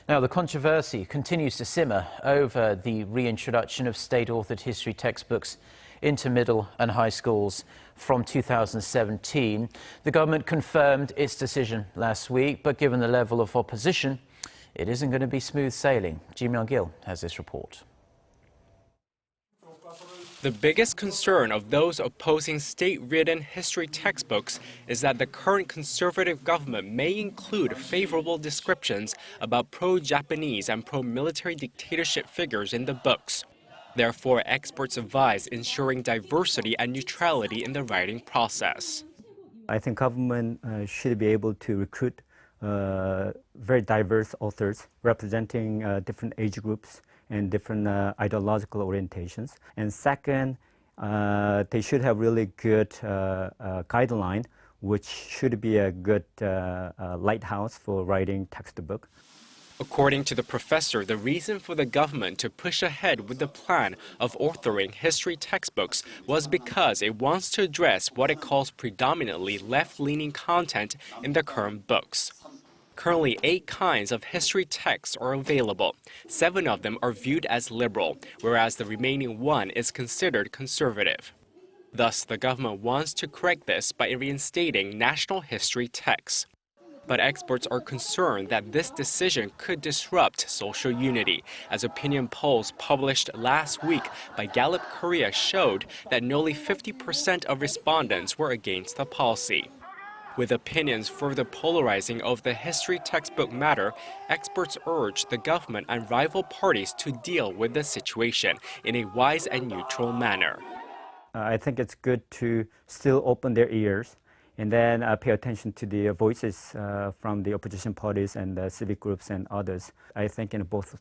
Now, the controversy continues to simmer over the reintroduction of state-authored history textbooks into middle and high schools from 2017. The government confirmed its decision last week, but given the level of opposition, it isn't going to be smooth sailing. Myung has this report. The biggest concern of those opposing state-written history textbooks is that the current conservative government may include favorable descriptions about pro-Japanese and pro-military dictatorship figures in the books. Therefore, experts advise ensuring diversity and neutrality in the writing process. I think government should be able to recruit very diverse authors representing different age groups and different ideological orientations. And second, they should have really good guideline, which should be a good lighthouse for writing textbook. According to the professor, the reason for the government to push ahead with the plan of authoring history textbooks was because it wants to address what it calls predominantly left-leaning content in the current books. Currently, 8 kinds of history texts are available. 7 of them are viewed as liberal, whereas the remaining 1 is considered conservative. Thus, the government wants to correct this by reinstating national history texts. But experts are concerned that this decision could disrupt social unity, as opinion polls published last week by Gallup Korea showed that nearly 50% of respondents were against the policy. With opinions further polarizing over the history textbook matter, experts urge the government and rival parties to deal with the situation in a wise and neutral manner. I think it's good to still open their ears and then pay attention to the voices from the opposition parties and the civic groups and others. I think in both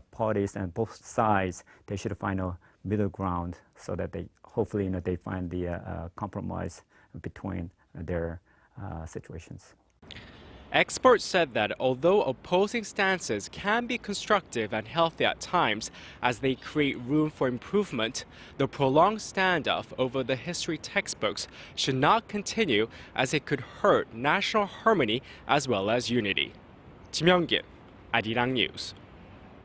parties and both sides, they should find a middle ground so that they hopefully they find the compromise between their situations. Experts said that although opposing stances can be constructive and healthy at times as they create room for improvement, the prolonged standoff over the history textbooks should not continue as it could hurt national harmony as well as unity. Myung, Arirang News.